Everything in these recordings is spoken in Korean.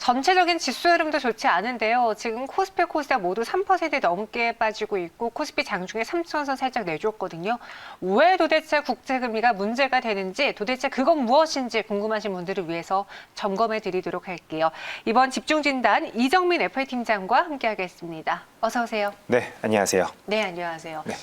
전체적인 지수 흐름도 좋지 않은데요. 지금 코스피, 코스닥 모두 3% 넘게 빠지고 있고 코스피 장중에 3천선 살짝 내줬거든요. 왜 도대체 국채금리가 문제가 되는지 도대체 그건 무엇인지 궁금하신 분들을 위해서 점검해 드리도록 할게요. 이번 집중진단 이정민 FA팀장과 함께하겠습니다. 어서 오세요. 네, 안녕하세요. 네, 안녕하세요. 네.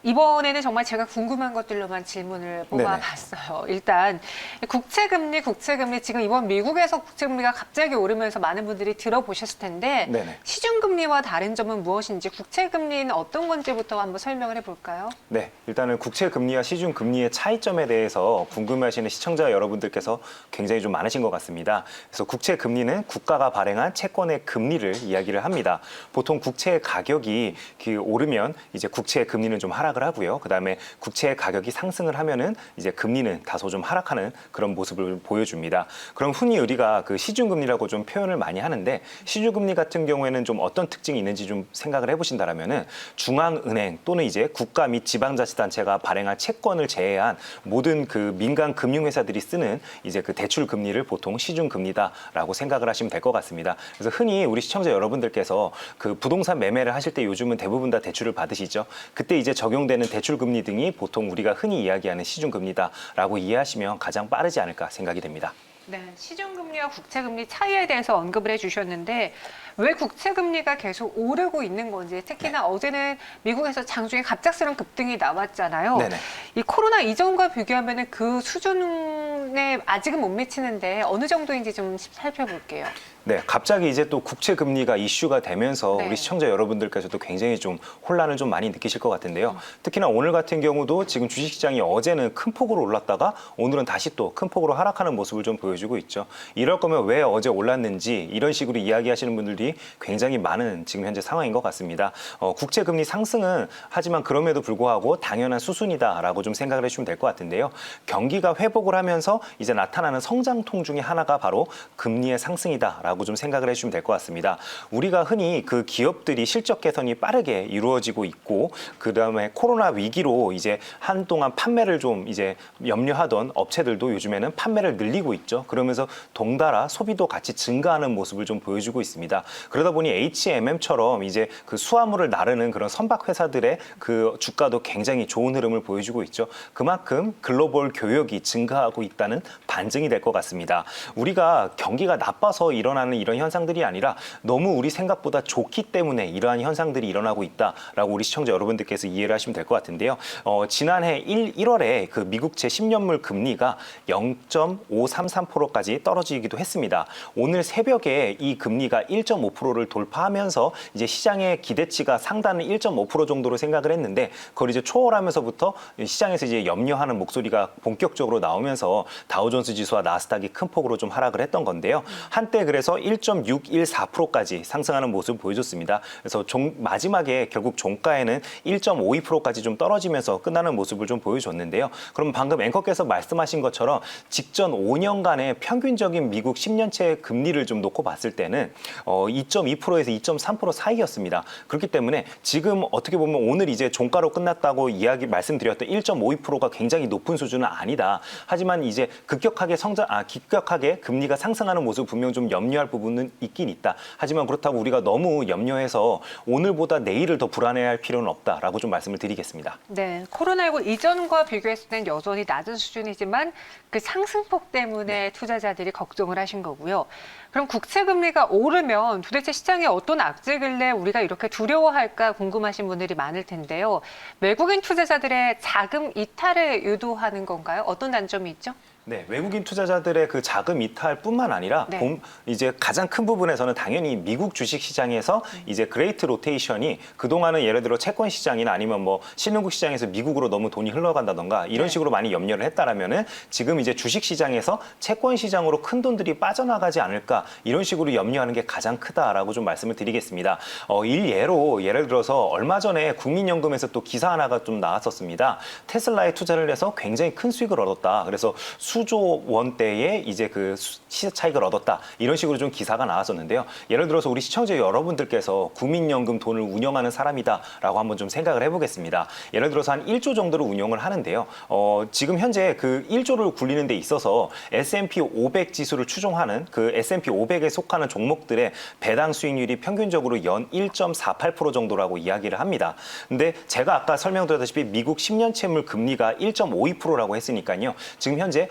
이번에는 정말 제가 궁금한 것들로만 질문을 뽑아봤어요. 일단 국채금리 지금 이번 미국에서 국채금리가 갑자기 오르면서 많은 분들이 들어보셨을 텐데 네네. 시중금리와 다른 점은 무엇인지 국채금리는 어떤 건지부터 한번 설명을 해볼까요? 네, 일단은 국채금리와 시중금리의 차이점에 대해서 궁금해하시는 시청자 여러분들께서 굉장히 좀 많으신 것 같습니다. 그래서 국채금리는 국가가 발행한 채권의 금리를 이야기를 합니다. 보통 국채의 가격이 오르면 이제 국채의 금리는 좀 하락을 하고요. 그다음에 국채의 가격이 상승을 하면은 이제 금리는 다소 좀 하락하는 그런 모습을 보여줍니다. 그럼 흔히 우리가 그 시중금리라고 좀 표현을 많이 하는데 시중금리 같은 경우에는 좀 어떤 특징이 있는지 좀 생각을 해보신다라면은 중앙은행 또는 이제 국가 및 지방자치단체가 발행한 채권을 제외한 모든 그 민간 금융회사들이 쓰는 이제 그 대출 금리를 보통 시중금리다라고 생각을 하시면 될 것 같습니다. 그래서 흔히 우리 시청자 여러분들께서 그 부동산 매매를 하실 때 요즘은 대부분 다 대출을 받으시죠. 그때 이제 적용되는 대출 금리 등이 보통 우리가 흔히 이야기하는 시중금리다라고 이해하시면 가장 빠르지 않을까 생각이 됩니다. 네, 시중금리와 국채금리 차이에 대해서 언급을 해주셨는데 왜 국채금리가 계속 오르고 있는 건지 특히나 어제는 미국에서 장중에 갑작스러운 급등이 나왔잖아요. 네네. 이 코로나 이전과 비교하면 그 수준에 아직은 못 미치는데 어느 정도인지 좀 살펴볼게요. 네, 갑자기 이제 또 국채 금리가 이슈가 되면서 네. 우리 시청자 여러분들께서도 굉장히 좀 혼란을 좀 많이 느끼실 것 같은데요. 특히나 오늘 같은 경우도 지금 주식시장이 어제는 큰 폭으로 올랐다가 오늘은 다시 또 큰 폭으로 하락하는 모습을 좀 보여주고 있죠. 이럴 거면 왜 어제 올랐는지 이런 식으로 이야기하시는 분들이 굉장히 많은 지금 현재 상황인 것 같습니다. 국채 금리 상승은 하지만 그럼에도 불구하고 당연한 수순이다라고 좀 생각을 해주시면 될 것 같은데요. 경기가 회복을 하면서 이제 나타나는 성장통 중에 하나가 바로 금리의 상승이다라고 좀 생각을 해주시면 될 것 같습니다. 우리가 흔히 그 기업들이 실적 개선이 빠르게 이루어지고 있고 그다음에 코로나 위기로 이제 한동안 판매를 좀 이제 염려하던 업체들도 요즘에는 판매를 늘리고 있죠. 그러면서 동달아 소비도 같이 증가하는 모습을 좀 보여주고 있습니다. 그러다 보니 H&M처럼 이제 그 수화물을 나르는 그런 선박 회사들의 그 주가도 굉장히 좋은 흐름을 보여주고 있죠. 그만큼 글로벌 교역이 증가하고 있다는 반증이 될 것 같습니다. 우리가 경기가 나빠서 일어나는 이런 현상들이 아니라 너무 우리 생각보다 좋기 때문에 이러한 현상들이 일어나고 있다라고 우리 시청자 여러분들께서 이해를 하시면 될 것 같은데요. 지난해 1월에 그 미국채 10년물 금리가 0.533%까지 떨어지기도 했습니다. 오늘 새벽에 이 금리가 1.5%를 돌파하면서 이제 시장의 기대치가 상단은 1.5% 정도로 생각을 했는데 그걸 이제 초월하면서부터 시장에서 이제 염려하는 목소리가 본격적으로 나오면서 다우존스 지수와 나스닥이 큰 폭으로 좀 하락을 했던 건데요. 한때 그래서 1.614%까지 상승하는 모습을 보여줬습니다. 그래서 마지막에 결국 종가에는 1.52%까지 좀 떨어지면서 끝나는 모습을 좀 보여줬는데요. 그럼 방금 앵커께서 말씀하신 것처럼 직전 5년간의 평균적인 미국 10년채 금리를 좀 놓고 봤을 때는 2.2%에서 2.3% 사이였습니다. 그렇기 때문에 지금 어떻게 보면 오늘 이제 종가로 끝났다고 말씀드렸던 1.52%가 굉장히 높은 수준은 아니다. 하지만 이제 급격하게 금리가 상승하는 모습 분명 좀 염려할 부분은 있긴 있다. 하지만 그렇다고 우리가 너무 염려해서 오늘보다 내일을 더 불안해할 필요는 없다라고 좀 말씀을 드리겠습니다. 네, 코로나19 이전과 비교했을 때는 여전히 낮은 수준이지만 그 상승폭 때문에 투자자들이 걱정을 하신 거고요. 그럼 국채금리가 오르면 도대체 시장에 어떤 악재길래 우리가 이렇게 두려워할까 궁금하신 분들이 많을 텐데요. 외국인 투자자들의 자금 이탈을 유도하는 건가요? 어떤 단점이 있죠? 네, 외국인 투자자들의 그 자금 이탈뿐만 아니라 네. 이제 가장 큰 부분에서는 당연히 미국 주식 시장에서 이제 그레이트 로테이션이 그동안은 예를 들어 채권 시장이나 아니면 뭐 신흥국 시장에서 미국으로 너무 돈이 흘러간다던가 이런 식으로 많이 염려를 했다라면은 지금 이제 주식 시장에서 채권 시장으로 큰 돈들이 빠져나가지 않을까 이런 식으로 염려하는 게 가장 크다라고 좀 말씀을 드리겠습니다. 예를 들어서 얼마 전에 국민연금에서 또 기사 하나가 좀 나왔었습니다. 테슬라에 투자를 해서 굉장히 큰 수익을 얻었다. 그래서 수조 원대의 이제 그 시세 차익을 얻었다. 이런 식으로 좀 기사가 나왔었는데요. 예를 들어서 우리 시청자 여러분들께서 국민연금 돈을 운영하는 사람이다라고 한번 좀 생각을 해보겠습니다. 예를 들어서 한 1조 정도를 운영을 하는데요. 지금 현재 그 1조를 굴리는 데 있어서 S&P 500 지수를 추종하는 그 S&P 500에 속하는 종목들의 배당 수익률이 평균적으로 연 1.48% 정도라고 이야기를 합니다. 근데 제가 아까 설명드렸다시피 미국 10년 채물 금리가 1.52%라고 했으니까요. 지금 현재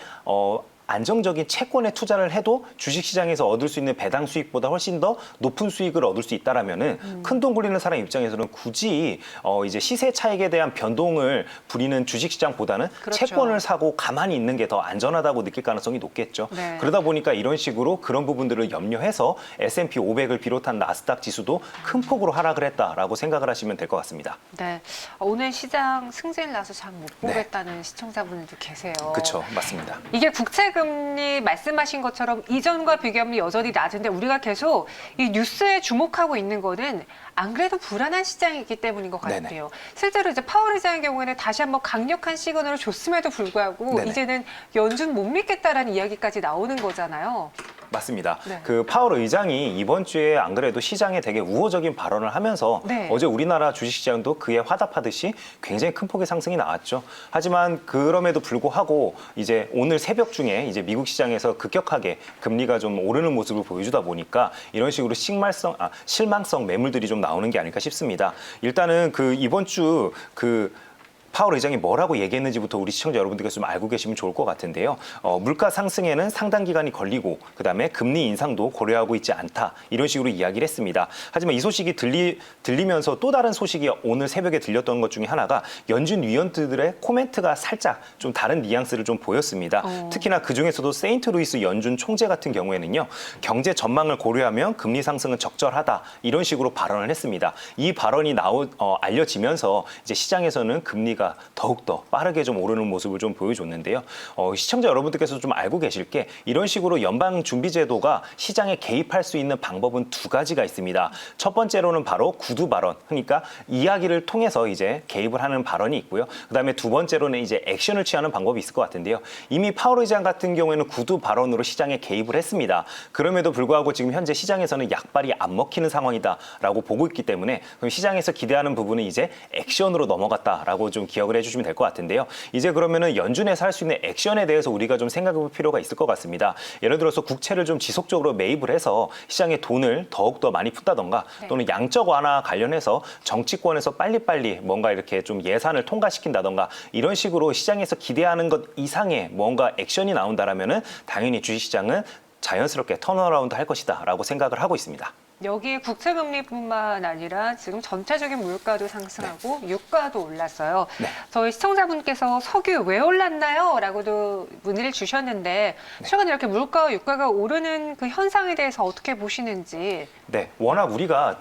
안정적인 채권에 투자를 해도 주식시장에서 얻을 수 있는 배당 수익보다 훨씬 더 높은 수익을 얻을 수 있다라면은 큰 돈 굴리는 사람 입장에서는 굳이 이제 시세 차익에 대한 변동을 부리는 주식시장보다는 그렇죠. 채권을 사고 가만히 있는 게 더 안전하다고 느낄 가능성이 높겠죠. 네. 그러다 보니까 이런 식으로 그런 부분들을 염려해서 S&P 500을 비롯한 나스닥 지수도 큰 폭으로 하락을 했다라고 생각을 하시면 될 것 같습니다. 네. 오늘 시장 승질 나서 잘 못 네. 보겠다는 시청자분들도 계세요. 그렇죠, 맞습니다. 이게 국채금리 말씀하신 것처럼 이전과 비교하면 여전히 낮은데 우리가 계속 이 뉴스에 주목하고 있는 거는 안 그래도 불안한 시장이기 때문인 것 같아요. 네네. 실제로 이제 파월 의장의 경우에는 다시 한번 강력한 시그널을 줬음에도 불구하고 네네. 이제는 연준 못 믿겠다라는 이야기까지 나오는 거잖아요. 맞습니다. 네. 그 파월 의장이 이번 주에 안 그래도 시장에 되게 우호적인 발언을 하면서 네. 어제 우리나라 주식시장도 그에 화답하듯이 굉장히 큰 폭의 상승이 나왔죠. 하지만 그럼에도 불구하고 이제 오늘 새벽 중에 이제 미국 시장에서 급격하게 금리가 좀 오르는 모습을 보여주다 보니까 이런 식으로 실망성 매물들이 좀 나오는 게 아닐까 싶습니다. 일단은 그 이번 주 파월 의장이 뭐라고 얘기했는지부터 우리 시청자 여러분들께서 좀 알고 계시면 좋을 것 같은데요. 물가 상승에는 상당 기간이 걸리고 그다음에 금리 인상도 고려하고 있지 않다. 이런 식으로 이야기를 했습니다. 하지만 이 소식이 들리면서 또 다른 소식이 오늘 새벽에 들렸던 것 중에 하나가 연준 위원들의 코멘트가 살짝 좀 다른 뉘앙스를 좀 보였습니다. 특히나 그중에서도 세인트루이스 연준 총재 같은 경우에는요. 경제 전망을 고려하면 금리 상승은 적절하다. 이런 식으로 발언을 했습니다. 이 발언이 알려지면서 이제 시장에서는 금리가 더욱더 빠르게 좀 오르는 모습을 좀 보여줬는데요. 시청자 여러분들께서 좀 알고 계실 게 이런 식으로 연방준비제도가 시장에 개입할 수 있는 방법은 두 가지가 있습니다. 첫 번째로는 바로 구두 발언, 그러니까 이야기를 통해서 이제 개입을 하는 발언이 있고요. 그다음에 두 번째로는 이제 액션을 취하는 방법이 있을 것 같은데요. 이미 파월 의장 같은 경우에는 구두 발언으로 시장에 개입을 했습니다. 그럼에도 불구하고 지금 현재 시장에서는 약발이 안 먹히는 상황이다라고 보고 있기 때문에 그럼 시장에서 기대하는 부분은 이제 액션으로 넘어갔다라고 좀 기억을 해주시면 될 것 같은데요. 이제 그러면은 연준에서 할 수 있는 액션에 대해서 우리가 좀 생각해 볼 필요가 있을 것 같습니다. 예를 들어서 국채를 좀 지속적으로 매입을 해서 시장에 돈을 더욱더 많이 푼다던가 또는 양적 완화 관련해서 정치권에서 빨리빨리 뭔가 이렇게 좀 예산을 통과시킨다던가 이런 식으로 시장에서 기대하는 것 이상의 뭔가 액션이 나온다라면은 당연히 주식시장은 자연스럽게 턴어라운드 할 것이다라고 생각을 하고 있습니다. 여기에 국채금리뿐만 아니라 지금 전체적인 물가도 상승하고 유가도 올랐어요. 네. 저희 시청자분께서 석유 왜 올랐나요? 라고도 문의를 주셨는데 최근 이렇게 물가와 유가가 오르는 그 현상에 대해서 어떻게 보시는지. 네, 워낙 우리가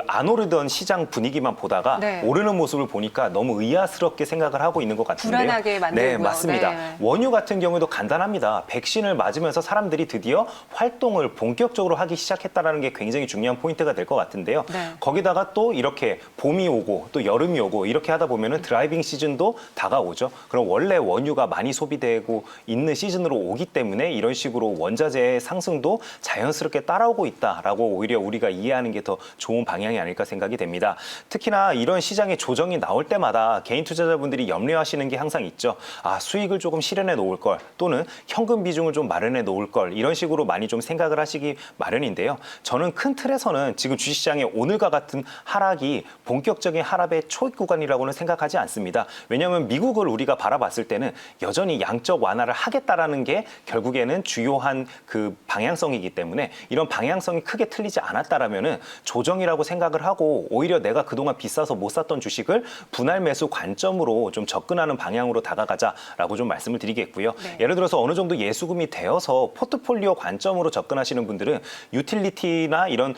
안 오르던 시장 분위기만 보다가 네. 오르는 모습을 보니까 너무 의아스럽게 생각을 하고 있는 것 같은데요. 불안하게 만들고요. 네, 맞습니다. 네. 원유 같은 경우도 간단합니다. 백신을 맞으면서 사람들이 드디어 활동을 본격적으로 하기 시작했다는 게 굉장히 중요한 포인트가 될 것 같은데요. 네. 거기다가 또 이렇게 봄이 오고 또 여름이 오고 이렇게 하다 보면은 드라이빙 시즌도 다가오죠. 그럼 원래 원유가 많이 소비되고 있는 시즌으로 오기 때문에 이런 식으로 원자재의 상승도 자연스럽게 따라오고 있다라고 오히려 우리가 이해하는 게 더 좋은 방향이 아닐까 생각이 됩니다. 특히나 이런 시장의 조정이 나올 때마다 개인 투자자분들이 염려하시는 게 항상 있죠. 수익을 조금 실현해 놓을 걸 또는 현금 비중을 좀 마련해 놓을 걸 이런 식으로 많이 좀 생각을 하시기 마련인데요. 저는 큰 틀에서는 지금 주식시장의 오늘과 같은 하락이 본격적인 하락의 초입 구간이라고는 생각하지 않습니다. 왜냐하면 미국을 우리가 바라봤을 때는 여전히 양적 완화를 하겠다라는 게 결국에는 주요한 그 방향성이기 때문에 이런 방향성이 크게 틀리지 않았다라면은 조정이라고 생각을 하고 오히려 내가 그동안 비싸서 못 샀던 주식을 분할 매수 관점으로 좀 접근하는 방향으로 다가가자라고 좀 말씀을 드리겠고요. 네. 예를 들어서 어느 정도 예수금이 되어서 포트폴리오 관점으로 접근하시는 분들은 유틸리티나 이런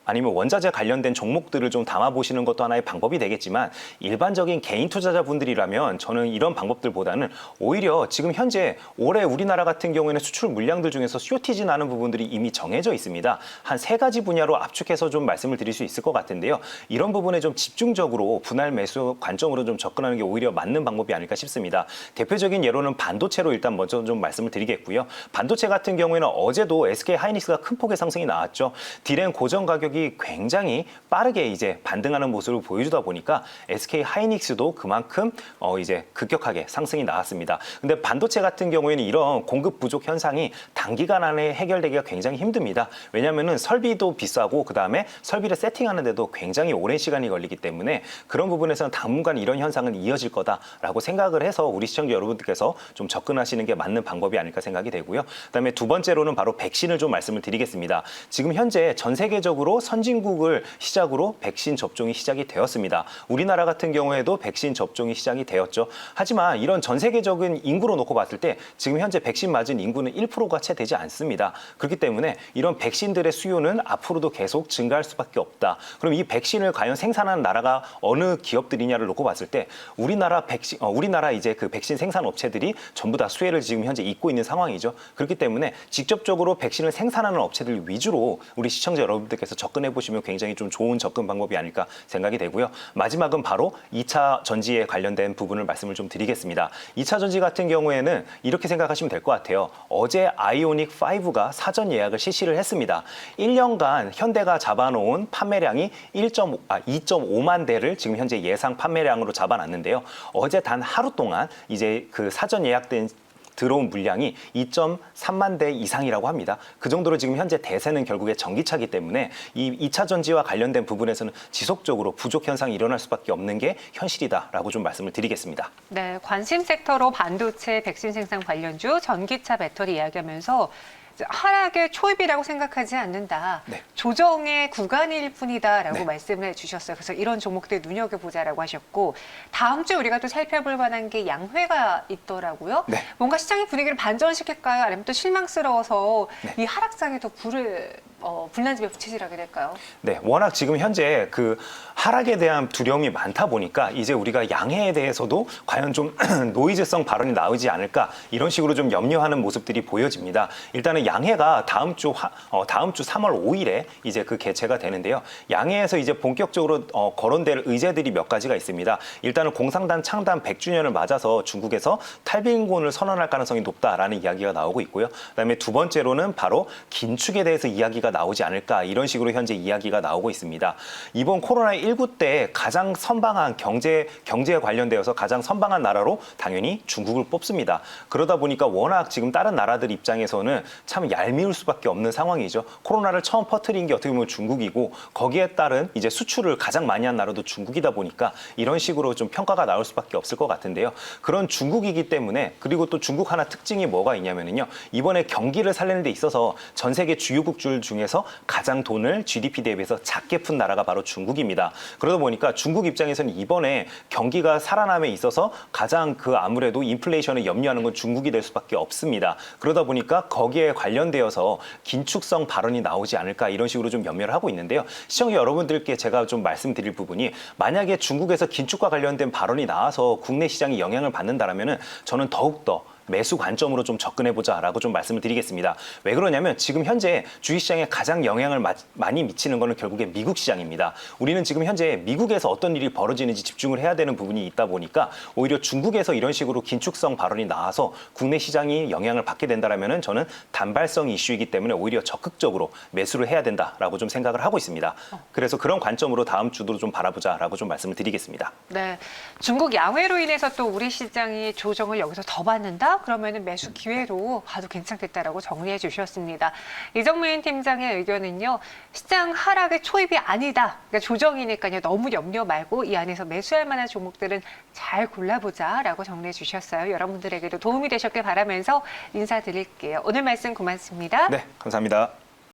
아니면 원자재 관련된 종목들을 좀 담아보시는 것도 하나의 방법이 되겠지만 일반적인 개인 투자자분들이라면 저는 이런 방법들보다는 오히려 지금 현재 올해 우리나라 같은 경우에는 수출 물량들 중에서 쇼티지 나는 부분들이 이미 정해져 있습니다. 한 3가지 분야로 압축해서 좀 말씀을 드릴 수 있을 것 같은데요. 이런 부분에 좀 집중적으로 분할 매수 관점으로 좀 접근하는 게 오히려 맞는 방법이 아닐까 싶습니다. 대표적인 예로는 반도체로 일단 먼저 좀 말씀을 드리겠고요. 반도체 같은 경우에는 어제도 SK 하이닉스가 큰 폭의 상승이 나왔죠. 디램 고정 가격이 굉장히 빠르게 이제 반등하는 모습을 보여주다 보니까 SK 하이닉스도 그만큼 이제 급격하게 상승이 나왔습니다. 근데 반도체 같은 경우에는 이런 공급 부족 현상이 단기간 안에 해결되기가 굉장히 힘듭니다. 왜냐하면은 설비도 비싸고 그다음에 설비를 세팅하는데도 굉장히 오랜 시간이 걸리기 때문에 그런 부분에서는 당분간 이런 현상은 이어질 거다라고 생각을 해서 우리 시청자 여러분들께서 좀 접근하시는 게 맞는 방법이 아닐까 생각이 되고요. 그다음에 두 번째로는 바로 백신을 좀 말씀을 드리겠습니다. 지금 현재 전 세계적으로 선진국을 시작으로 백신 접종이 시작이 되었습니다. 우리나라 같은 경우에도 백신 접종이 시작이 되었죠. 하지만 이런 전 세계적인 인구로 놓고 봤을 때 지금 현재 백신 맞은 인구는 1%가 채 되지 않습니다. 그렇기 때문에 이런 백신들의 수요는 앞으로도 계속 증가할 수밖에 없다. 그럼 이 백신을 과연 생산하는 나라가 어느 기업들이냐를 놓고 봤을 때 우리나라 이제 그 백신 생산 업체들이 전부 다 수혜를 지금 현재 잇고 있는 상황이죠. 그렇기 때문에 직접적으로 백신을 생산하는 업체들 위주로 우리 시청자 여러분들께서 접근해 보시면 굉장히 좀 좋은 접근 방법이 아닐까 생각이 되고요. 마지막은 바로 2차 전지에 관련된 부분을 말씀을 좀 드리겠습니다. 2차 전지 같은 경우에는 이렇게 생각하시면 될 것 같아요. 어제 아이오닉 5가 사전 예약을 실시를 했습니다. 1년간 현대가 잡아놓은 판매량이 2.5만 대를 지금 현재 예상 판매량으로 잡아놨는데요. 어제 단 하루 동안 이제 그 사전 예약된 들어온 물량이 2.3만 대 이상이라고 합니다. 그 정도로 지금 현재 대세는 결국에 전기차기 때문에 이 2차 전지와 관련된 부분에서는 지속적으로 부족 현상이 일어날 수밖에 없는 게 현실이다라고 좀 말씀을 드리겠습니다. 네, 관심 섹터로 반도체, 백신 생산 관련주, 전기차 배터리 이야기하면서 하락의 초입이라고 생각하지 않는다. 네. 조정의 구간일 뿐이다라고 네. 말씀을 해주셨어요. 그래서 이런 종목들 눈여겨보자라고 하셨고 다음 주에 우리가 또 살펴볼 만한 게 양회가 있더라고요. 네. 뭔가 시장의 분위기를 반전시킬까요? 아니면 또 실망스러워서 네. 이 하락장에 더 불난집에 부채질하게 될까요? 네, 워낙 지금 현재 그 하락에 대한 두려움이 많다 보니까 이제 우리가 양해에 대해서도 과연 좀 노이즈성 발언이 나오지 않을까 이런 식으로 좀 염려하는 모습들이 보여집니다. 일단은 양해가 다음 주 3월 5일에 이제 그 개최가 되는데요. 양해에서 이제 본격적으로 거론될 의제들이 몇 가지가 있습니다. 일단은 공산당 창단 100주년을 맞아서 중국에서 탈빈군을 선언할 가능성이 높다라는 이야기가 나오고 있고요. 그다음에 두 번째로는 바로 긴축에 대해서 이야기가 나오지 않을까 이런 식으로 현재 이야기가 나오고 있습니다. 이번 코로나19 때 가장 선방한 경제에 관련되어서 가장 선방한 나라로 당연히 중국을 뽑습니다. 그러다 보니까 워낙 지금 다른 나라들 입장에서는 참 얄미울 수밖에 없는 상황이죠. 코로나를 처음 퍼뜨린 게 어떻게 보면 중국이고 거기에 따른 이제 수출을 가장 많이 한 나라도 중국이다 보니까 이런 식으로 좀 평가가 나올 수밖에 없을 것 같은데요. 그런 중국이기 때문에 그리고 또 중국 하나 특징이 뭐가 있냐면요. 이번에 경기를 살리는 데 있어서 전 세계 주요국들 중에서 가장 돈을 GDP 대비해서 작게 푼 나라가 바로 중국입니다. 그러다 보니까 중국 입장에서는 이번에 경기가 살아남에 있어서 가장 아무래도 인플레이션을 염려하는 건 중국이 될 수밖에 없습니다. 그러다 보니까 거기에 관련되어서 긴축성 발언이 나오지 않을까 이런 식으로 좀 염려를 하고 있는데요. 시청자 여러분들께 제가 좀 말씀드릴 부분이 만약에 중국에서 긴축과 관련된 발언이 나와서 국내 시장이 영향을 받는다라면은 저는 더욱더 매수 관점으로 좀 접근해보자라고 좀 말씀을 드리겠습니다. 왜 그러냐면 지금 현재 주식시장에 가장 영향을 많이 미치는 거는 결국에 미국 시장입니다. 우리는 지금 현재 미국에서 어떤 일이 벌어지는지 집중을 해야 되는 부분이 있다 보니까 오히려 중국에서 이런 식으로 긴축성 발언이 나와서 국내 시장이 영향을 받게 된다면 저는 단발성 이슈이기 때문에 오히려 적극적으로 매수를 해야 된다라고 좀 생각을 하고 있습니다. 그래서 그런 관점으로 다음 주도 좀 바라보자라고 좀 말씀을 드리겠습니다. 네, 중국 양회로 인해서 또 우리 시장이 조정을 여기서 더 받는다? 그러면은 매수 기회로 봐도 괜찮겠다라고 정리해 주셨습니다. 이정민 팀장의 의견은요. 시장 하락의 초입이 아니다. 그러니까 조정이니까요. 너무 염려 말고 이 안에서 매수할 만한 종목들은 잘 골라보자라고 정리해 주셨어요. 여러분들에게도 도움이 되셨길 바라면서 인사드릴게요. 오늘 말씀 고맙습니다. 네, 감사합니다.